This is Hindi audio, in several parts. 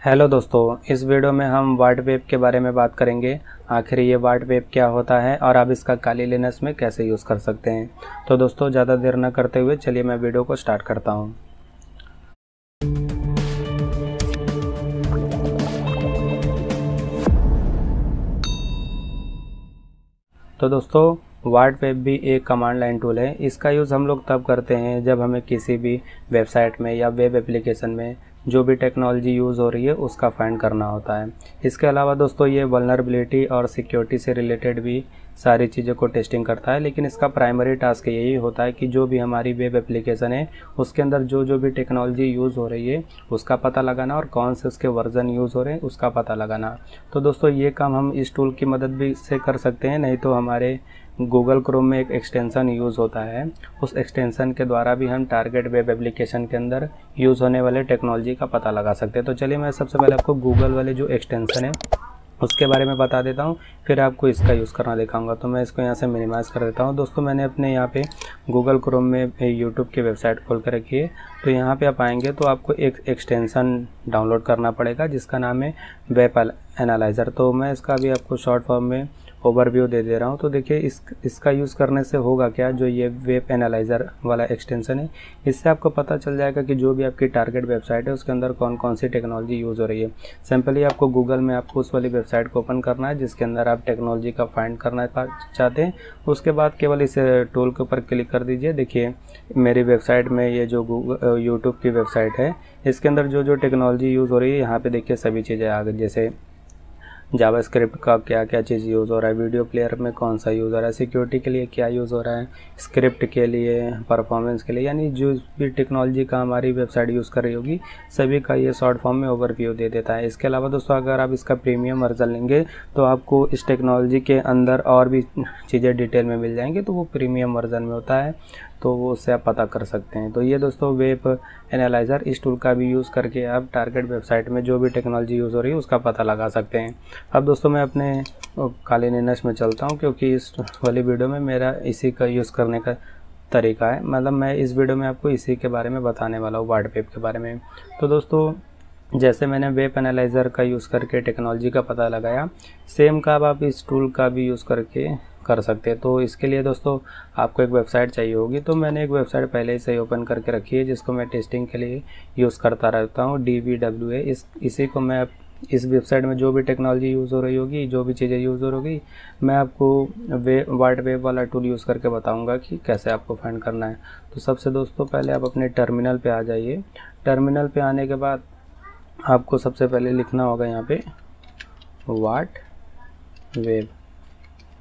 हेलो दोस्तों, इस वीडियो में हम वाट वेब के बारे में बात करेंगे। आखिर ये वाट वेब क्या होता है और आप इसका काली लिनक्स में कैसे यूज़ कर सकते हैं। तो दोस्तों, ज़्यादा देर न करते हुए चलिए मैं वीडियो को स्टार्ट करता हूँ। तो दोस्तों, वाट वेब भी एक कमांड लाइन टूल है। इसका यूज़ हम लोग तब करते हैं जब हमें किसी भी वेबसाइट में या वेब एप्लीकेशन में जो भी टेक्नोलॉजी यूज़ हो रही है उसका फाइंड करना होता है। इसके अलावा दोस्तों, ये वल्नरेबिलिटी और सिक्योरिटी से रिलेटेड भी सारी चीज़ों को टेस्टिंग करता है, लेकिन इसका प्राइमरी टास्क यही होता है कि जो भी हमारी वेब एप्लीकेशन है उसके अंदर जो भी टेक्नोलॉजी यूज़ हो रही है उसका पता लगाना और कौन से उसके वर्जन यूज़ हो रहे हैं उसका पता लगाना। तो दोस्तों, ये काम हम इस टूल की मदद भी से कर सकते हैं, नहीं तो हमारे गूगल क्रोम में एक एक्सटेंशन यूज़ होता है, उस एक्सटेंशन के द्वारा भी हम टारगेट वेब एप्लीकेशन के अंदर यूज़ होने वाले टेक्नोलॉजी का पता लगा सकते हैं। तो चलिए मैं सबसे पहले आपको गूगल वाले जो एक्सटेंशन है उसके बारे में बता देता हूँ, फिर आपको इसका यूज़ करना दिखाऊंगा। तो मैं इसको यहाँ से मिनिमाइज़ कर देता हूँ। दोस्तों, मैंने अपने यहाँ पे गूगल क्रोम में यूट्यूब की वेबसाइट खोल कर रखी है। तो यहाँ पे आप आएंगे तो आपको एक एक्सटेंशन डाउनलोड करना पड़ेगा जिसका नाम है वेब एनालाइज़र। तो मैं इसका भी आपको शॉर्ट फॉर्म में ओवरव्यू दे दे रहा हूँ। तो देखिए, इसका यूज़ करने से होगा क्या, जो ये वेब एनालाइज़र वाला एक्सटेंशन है इससे आपको पता चल जाएगा कि जो भी आपकी टारगेट वेबसाइट है उसके अंदर कौन कौन सी टेक्नोलॉजी यूज़ हो रही है। सिंपली आपको गूगल में आपको उस वाली वेबसाइट को ओपन करना है जिसके अंदर आप टेक्नोलॉजी का फाइंड करना चाहते हैं। उसके बाद केवल इस टूल के ऊपर क्लिक कर दीजिए। देखिए, मेरी वेबसाइट में ये जो यूट्यूब की वेबसाइट है इसके अंदर जो टेक्नोलॉजी यूज़ हो रही है यहाँ पे देखिए सभी चीज़ें आ गई, जैसे जावास्क्रिप्ट का क्या क्या चीज़ यूज़ हो रहा है, वीडियो प्लेयर में कौन सा यूज़ हो रहा है, सिक्योरिटी के लिए क्या यूज़ हो रहा है, स्क्रिप्ट के लिए, परफॉर्मेंस के लिए, यानी जो भी टेक्नोलॉजी का हमारी वेबसाइट यूज़ कर रही होगी सभी का ये शॉर्ट फॉर्म में ओवरव्यू दे देता है। इसके अलावा दोस्तों, अगर आप इसका प्रीमियम वर्जन लेंगे तो आपको इस टेक्नोलॉजी के अंदर और भी चीज़ें डिटेल में मिल जाएंगी, तो वो प्रीमियम वर्जन में होता है, तो वो उससे आप पता कर सकते हैं। तो ये दोस्तों वेब एनालाइज़र, इस टूल का भी यूज़ करके आप टारगेट वेबसाइट में जो भी टेक्नोलॉजी यूज़ हो रही है उसका पता लगा सकते हैं। अब दोस्तों, मैं अपने काली लिनक्स में चलता हूँ क्योंकि इस वाली वीडियो में मेरा इसी का यूज़ करने का तरीका है, मतलब मैं इस वीडियो में आपको इसी के बारे में बताने वाला हूँ, वाट वेब के बारे में। तो दोस्तों, जैसे मैंने वेब एनालाइज़र का यूज़ करके टेक्नोलॉजी का पता लगाया, सेम काम आप इस टूल का भी यूज़ करके कर सकते हैं। तो इसके लिए दोस्तों आपको एक वेबसाइट चाहिए होगी। तो मैंने एक वेबसाइट पहले से ही ओपन करके रखी है जिसको मैं टेस्टिंग के लिए यूज़ करता रहता हूँ, DVWA। इसी को मैं इस वेबसाइट में जो भी टेक्नोलॉजी यूज़ हो रही होगी, जो भी चीज़ें यूज़ हो रही, मैं आपको वाट वेब वाला टूल यूज़ करके बताऊँगा कि कैसे आपको फाइंड करना है। तो सबसे दोस्तों पहले आप अपने टर्मिनल पर आ जाइए। टर्मिनल पर आने के बाद आपको सबसे पहले लिखना होगा यहाँ पे वाट वेब।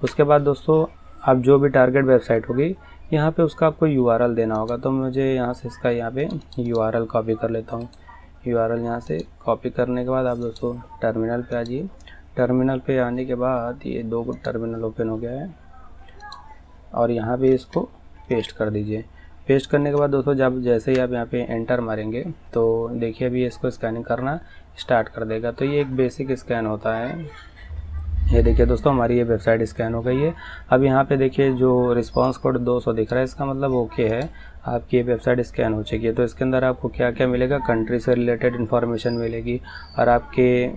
उसके बाद दोस्तों, आप जो भी टारगेट वेबसाइट होगी यहाँ पे उसका आपको URL देना होगा। तो मुझे यहाँ से इसका यहाँ पे URL कॉपी कर लेता हूँ। URL यहाँ से कॉपी करने के बाद आप दोस्तों टर्मिनल पे आ जाइए। टर्मिनल पे आने के बाद ये 2 टर्मिनल ओपन हो गया है और यहाँ पे इसको पेस्ट कर दीजिए। पेस्ट करने के बाद दोस्तों, जब जैसे ही आप यहाँ पे एंटर मारेंगे तो देखिए अभी इसको स्कैनिंग करना स्टार्ट कर देगा। तो ये एक बेसिक स्कैन होता है। ये देखिए दोस्तों, हमारी ये वेबसाइट स्कैन हो गई है। अब यहाँ पे देखिए जो रिस्पांस कोड 200 दिख रहा है, इसका मतलब ओके है, आपकी ये वेबसाइट स्कैन हो चुकी है। तो इसके अंदर आपको क्या क्या मिलेगा, कंट्री से रिलेटेड इन्फॉर्मेशन मिलेगी और आपके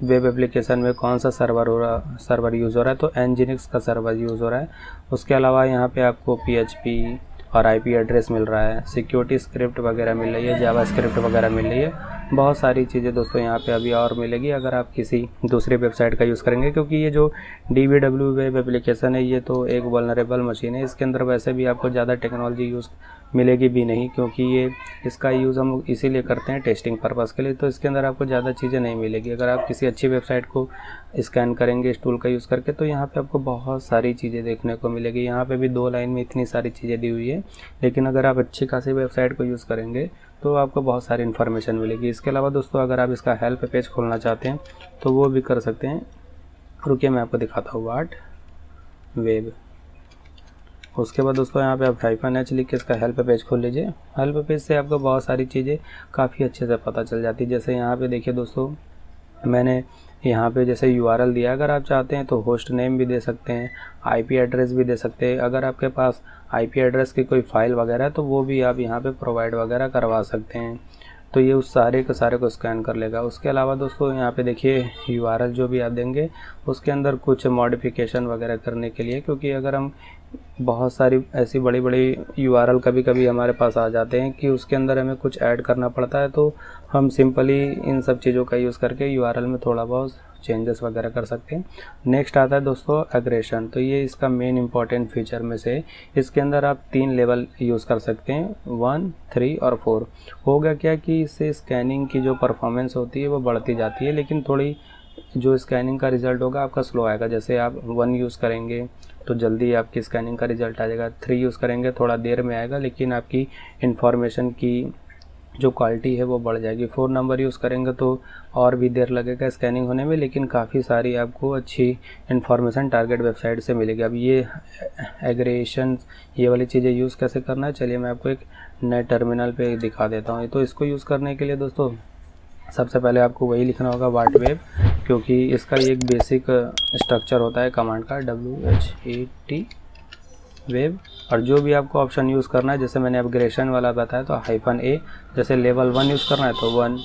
वेब एप्लीकेशन में कौन सा सर्वर यूज़ हो रहा है, तो nginx का सर्वर यूज़ हो रहा है। उसके अलावा यहाँ पे आपको PHP और IP एड्रेस मिल रहा है, सिक्योरिटी स्क्रिप्ट वगैरह मिल रही है, जावास्क्रिप्ट वगैरह मिल रही है, बहुत सारी चीज़ें दोस्तों यहाँ पे अभी और मिलेगी अगर आप किसी दूसरी वेबसाइट का यूज़ करेंगे। क्योंकि ये जो DVW वेब एप्लीकेशन है ये तो एक वल्नरेबल मशीन है, इसके अंदर वैसे भी आपको ज़्यादा टेक्नोलॉजी यूज़ मिलेगी भी नहीं, क्योंकि ये इसका यूज़ हम लोग इसीलिए करते हैं टेस्टिंग पर्पज़ के लिए। तो इसके अंदर आपको ज़्यादा चीज़ें नहीं मिलेगी। अगर आप किसी अच्छी वेबसाइट को स्कैन करेंगे इस टूल का यूज़ करके तो यहाँ पे आपको बहुत सारी चीज़ें देखने को मिलेगी। यहाँ पे भी 2 लाइन में इतनी सारी चीज़ें दी हुई है, लेकिन अगर आप अच्छी खासी वेबसाइट को यूज़ करेंगे तो आपको बहुत सारी इन्फॉर्मेशन मिलेगी। इसके अलावा दोस्तों, अगर आप इसका हेल्प पेज खोलना चाहते हैं तो वो भी कर सकते हैं। रुकिए मैं आपको दिखाता हूँ वाट वेब। उसके बाद दोस्तों यहाँ पे आप -h लिख के इसका हेल्प पेज खोल लीजिए। हेल्प पेज से आपको बहुत सारी चीज़ें काफ़ी अच्छे से पता चल जाती है। जैसे यहाँ पे देखिए दोस्तों, मैंने यहाँ पे जैसे URL दिया, अगर आप चाहते हैं तो होस्ट नेम भी दे सकते हैं, IP एड्रेस भी दे सकते हैं। अगर आपके पास IP एड्रेस की कोई फ़ाइल वगैरह है तो वो भी आप यहाँ पे प्रोवाइड वगैरह करवा सकते हैं। तो ये उस सारे को स्कैन कर लेगा। उसके अलावा दोस्तों यहाँ पे देखिए URL जो भी आप देंगे उसके अंदर कुछ मॉडिफिकेशन वगैरह करने के लिए, क्योंकि अगर हम बहुत सारी ऐसी बड़ी बड़ी URL कभी कभी हमारे पास आ जाते हैं कि उसके अंदर हमें कुछ ऐड करना पड़ता है, तो हम सिंपली इन सब चीज़ों का यूज़ करके URL में थोड़ा बहुत चेंजेस वगैरह कर सकते हैं। नेक्स्ट आता है दोस्तों एग्रेशन। तो ये इसका मेन इंपॉर्टेंट फीचर में से, इसके अंदर आप 3 लेवल यूज़ कर सकते हैं, 1, 3 और 4। होगा क्या कि इससे स्कैनिंग की जो परफॉर्मेंस होती है वो बढ़ती जाती है, लेकिन थोड़ी जो स्कैनिंग का रिज़ल्ट होगा आपका स्लो आएगा। जैसे आप 1 यूज़ करेंगे तो जल्दी आपकी स्कैनिंग का रिज़ल्ट आ जाएगा, 3 यूज़ करेंगे थोड़ा देर में आएगा, लेकिन आपकी इन्फॉर्मेशन की जो क्वालिटी है वो बढ़ जाएगी। 4 नंबर यूज़ करेंगे तो और भी देर लगेगा स्कैनिंग होने में, लेकिन काफ़ी सारी आपको अच्छी इन्फॉर्मेशन टारगेट वेबसाइट से मिलेगी। अब ये एग्रेशन ये वाली चीज़ें यूज़ कैसे करना है, चलिए मैं आपको एक नए टर्मिनल पे दिखा देता हूँ। तो इसको यूज़ करने के लिए दोस्तों सबसे पहले आपको वही लिखना होगा वाट वेब, क्योंकि इसका एक बेसिक स्ट्रक्चर होता है कमांड का WHAT वेब। और जो भी आपको ऑप्शन यूज़ करना है, जैसे मैंने अपग्रेडेशन वाला बताया तो -A, जैसे लेवल 1 यूज़ करना है तो 1,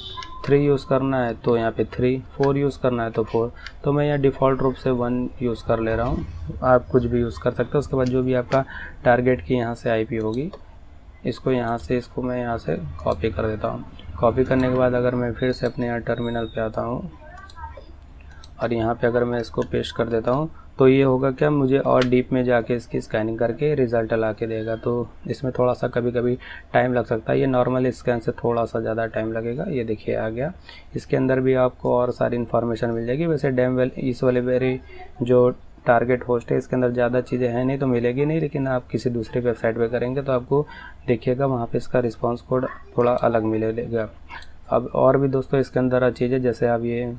3 यूज़ करना है तो यहाँ पे 3, 4 यूज़ करना है तो 4। तो मैं यहाँ डिफ़ॉल्ट रूप से 1 यूज़ कर ले रहा हूँ, आप कुछ भी यूज़ कर सकते हो। उसके बाद जो भी आपका टारगेट की यहाँ से IP होगी, इसको मैं यहाँ से कॉपी कर देता हूँ। कॉपी करने के बाद अगर मैं फिर से अपने यहाँ टर्मिनल पे आता हूँ और यहाँ पे अगर मैं इसको पेस्ट कर देता हूँ, तो ये होगा क्या, मुझे और डीप में जाके इसकी स्कैनिंग करके रिज़ल्ट ला के देगा। तो इसमें थोड़ा सा कभी कभी टाइम लग सकता है, ये नॉर्मल स्कैन से थोड़ा सा ज़्यादा टाइम लगेगा। ये देखिए आ गया। इसके अंदर भी आपको और सारी इन्फॉर्मेशन मिल जाएगी। वैसे इस वाले वेरी जो टारगेट होस्ट है इसके अंदर ज़्यादा चीज़ें हैं नहीं तो मिलेगी नहीं, लेकिन आप किसी दूसरी वेबसाइट पे करेंगे तो आपको देखिएगा वहाँ पे इसका रिस्पांस कोड थोड़ा अलग मिलेगा। अब और भी दोस्तों इसके अंदर चीज़ें, जैसे आप ये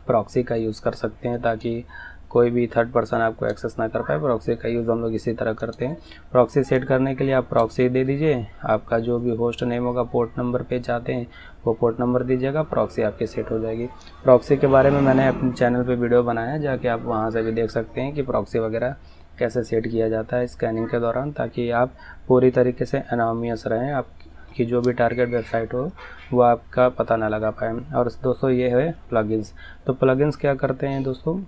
प्रॉक्सी का यूज़ कर सकते हैं ताकि कोई भी थर्ड पर्सन आपको एक्सेस ना कर पाए। प्रॉक्सी का यूज़ हम लोग इसी तरह करते हैं। प्रॉक्सी सेट करने के लिए आप प्रॉक्सी दे दीजिए, आपका जो भी होस्ट नेम होगा, पोर्ट नंबर पे चाहते हैं वो पोर्ट नंबर दीजिएगा, प्रॉक्सी आपकी सेट हो जाएगी। प्रॉक्सी के बारे में मैंने अपने चैनल पे वीडियो बनाया है, जाके आप वहाँ से भी देख सकते हैं कि प्रॉक्सी वगैरह कैसे सेट किया जाता है स्कैनिंग के दौरान, ताकि आप पूरी तरीके से एनोनिमस रहें, आपकी जो भी टारगेट वेबसाइट हो वो आपका पता ना लगा पाए। और दोस्तों ये है प्लगइन्स। तो प्लगइन्स क्या करते हैं दोस्तों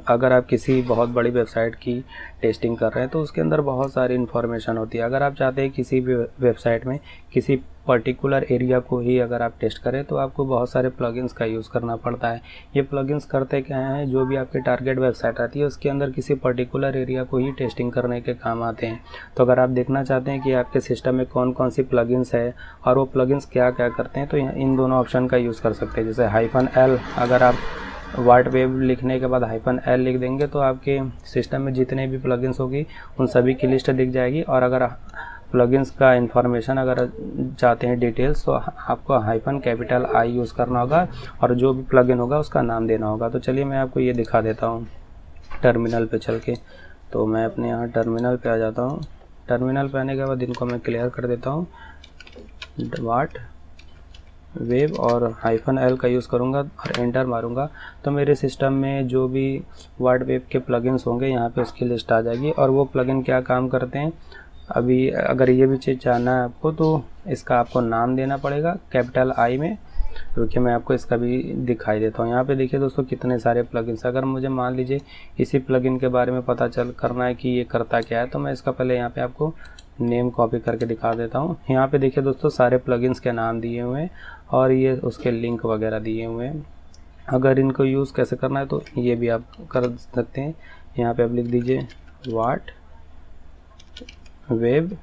अगर आप किसी बहुत बड़ी वेबसाइट की टेस्टिंग कर रहे हैं तो उसके अंदर बहुत सारी इन्फॉर्मेशन होती है। अगर आप चाहते हैं किसी भी वेबसाइट में किसी पर्टिकुलर एरिया को ही अगर आप टेस्ट करें तो आपको बहुत सारे प्लगइन्स का यूज़ करना पड़ता है। ये प्लगइन्स करते क्या हैं, जो भी आपकी टारगेट वेबसाइट आती है उसके अंदर किसी पर्टिकुलर एरिया को ही टेस्टिंग करने के काम आते हैं। तो अगर आप देखना चाहते हैं कि आपके सिस्टम में कौन कौन सी प्लगइन्स है और वो प्लगइन्स क्या क्या करते हैं, तो इन दोनों ऑप्शन का यूज़ कर सकते हैं। जैसे -L, अगर आप वाट वेब लिखने के बाद -L लिख देंगे तो आपके सिस्टम में जितने भी प्लगइन्स होगी उन सभी की लिस्ट दिख जाएगी। और अगर प्लगइन्स का इन्फॉर्मेशन अगर चाहते हैं डिटेल्स तो आपको -I यूज़ करना होगा और जो भी प्लगइन होगा उसका नाम देना होगा। तो चलिए मैं आपको ये दिखा देता हूँ टर्मिनल पे चल के। तो मैं अपने यहाँ टर्मिनल पे आ जाता हूँ। टर्मिनल पे आने के बाद इनको मैं क्लियर कर देता हूँ, वाट वेब और -L का यूज़ करूँगा और एंटर मारूँगा तो मेरे सिस्टम में जो भी वाट वेब के प्लगइन्स होंगे यहाँ पे उसकी लिस्ट आ जाएगी। और वो प्लगइन क्या काम करते हैं, अभी अगर ये भी चीज़ जानना है आपको तो इसका आपको नाम देना पड़ेगा I में। रुकिए मैं आपको इसका भी दिखाई देता हूँ। यहाँ पे देखिए दोस्तों कितने सारे प्लगइन्स। अगर मुझे मान लीजिए इसी प्लगइन के बारे में पता करना है कि ये करता क्या है, तो मैं इसका पहले यहाँ पे आपको नेम कॉपी करके दिखा देता हूँ। यहाँ पे देखिए दोस्तों सारे प्लगइन्स के नाम दिए हुए हैं और ये उसके लिंक वगैरह दिए हुए हैं। अगर इनको यूज़ कैसे करना है तो ये भी आप कर सकते हैं। यहाँ पे आप लिख दीजिए वाट वेब,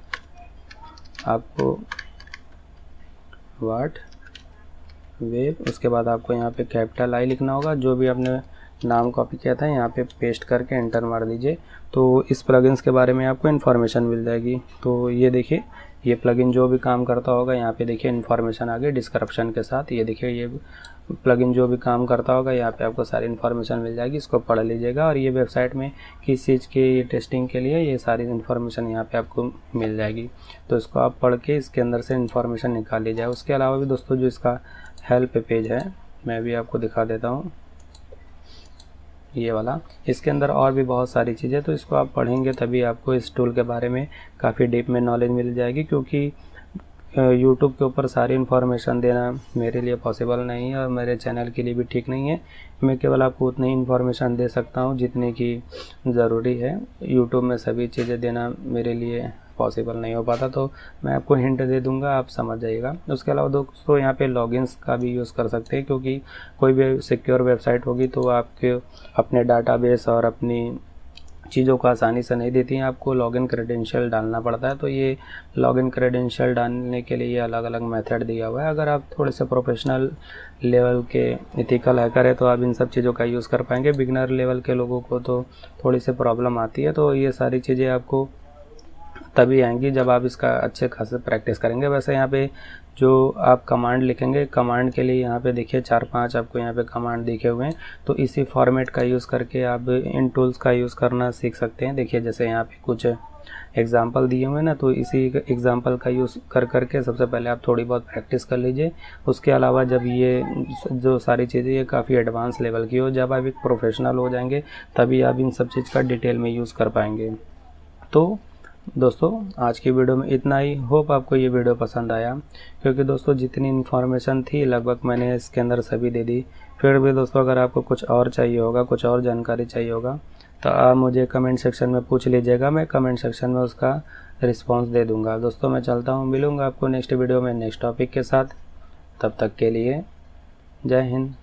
आपको वाट वेब, उसके बाद आपको यहाँ पे I लिखना होगा। जो भी आपने नाम कॉपी किया था यहाँ पे पेस्ट करके एंटर मार दीजिए तो इस प्लगइन्स के बारे में आपको इन्फॉर्मेशन मिल जाएगी। तो ये देखिए ये प्लगइन जो भी काम करता होगा, यहाँ पे देखिए इन्फॉर्मेशन आ गई डिस्क्रिप्शन के साथ। ये देखिए ये प्लगइन जो भी काम करता होगा यहाँ पे आपको सारी इन्फॉर्मेशन मिल जाएगी, इसको पढ़ लीजिएगा। और ये वेबसाइट में किस चीज़ की टेस्टिंग के लिए ये सारी इन्फॉर्मेशन यहाँ पे आपको मिल जाएगी, तो इसको आप पढ़ के इसके अंदर से इन्फॉर्मेशन निकाल लीजिए। उसके अलावा भी दोस्तों जो इसका हेल्प पेज है मैं भी आपको दिखा देता हूँ, ये वाला। इसके अंदर और भी बहुत सारी चीज़ें, तो इसको आप पढ़ेंगे तभी आपको इस टूल के बारे में काफ़ी डीप में नॉलेज मिल जाएगी। क्योंकि यूट्यूब के ऊपर सारी इन्फॉर्मेशन देना मेरे लिए पॉसिबल नहीं है और मेरे चैनल के लिए भी ठीक नहीं है। मैं केवल आपको उतनी इन्फॉर्मेशन दे सकता हूँ जितनी की ज़रूरी है। यूट्यूब में सभी चीज़ें देना मेरे लिए पॉसिबल नहीं हो पाता, तो मैं आपको हिंट दे दूंगा, आप समझ जाइएगा। उसके अलावा दोस्तों यहाँ पे लॉगिन्स का भी यूज़ कर सकते हैं, क्योंकि कोई भी सिक्योर वेबसाइट होगी तो आपके अपने डाटाबेस और अपनी चीज़ों को आसानी से नहीं देती हैं, आपको लॉगिन क्रेडेंशियल डालना पड़ता है। तो ये लॉगिन क्रेडेंशियल डालने के लिए अलग अलग मेथड दिया हुआ है। अगर आप थोड़े से प्रोफेशनल लेवल के एथिकल हैकर है तो आप इन सब चीज़ों का यूज़ कर पाएंगे। बिगनर लेवल के लोगों को तो थोड़ी सी प्रॉब्लम आती है। तो ये सारी चीज़ें आपको तभी आएंगी जब आप इसका अच्छे खासे प्रैक्टिस करेंगे। वैसे यहाँ पे जो आप कमांड लिखेंगे, कमांड के लिए यहाँ पे देखिए 4-5 आपको यहाँ पे कमांड दिखे हुए हैं। तो इसी फॉर्मेट का यूज़ करके आप इन टूल्स का यूज़ करना सीख सकते हैं। देखिए जैसे यहाँ पे कुछ एग्जाम्पल दिए हुए हैं ना, तो इसी एग्जाम्पल का यूज़ करके सबसे पहले आप थोड़ी बहुत प्रैक्टिस कर लीजिए। उसके अलावा जब ये जो सारी चीज़ें ये काफ़ी एडवांस लेवल की हो, जब आप एक प्रोफेशनल हो जाएंगे तभी आप इन सब चीज़ का डिटेल में यूज़ कर पाएंगे। तो दोस्तों आज की वीडियो में इतना ही। होप आपको ये वीडियो पसंद आया, क्योंकि दोस्तों जितनी इन्फॉर्मेशन थी लगभग मैंने इसके अंदर सभी दे दी। फिर भी दोस्तों अगर आपको कुछ और चाहिए होगा, कुछ और जानकारी चाहिए होगा, तो आप मुझे कमेंट सेक्शन में पूछ लीजिएगा। मैं कमेंट सेक्शन में उसका रिस्पॉन्स दे दूँगा। दोस्तों मैं चलता हूँ, मिलूँगा आपको नेक्स्ट वीडियो में नेक्स्ट टॉपिक के साथ। तब तक के लिए जय हिंद।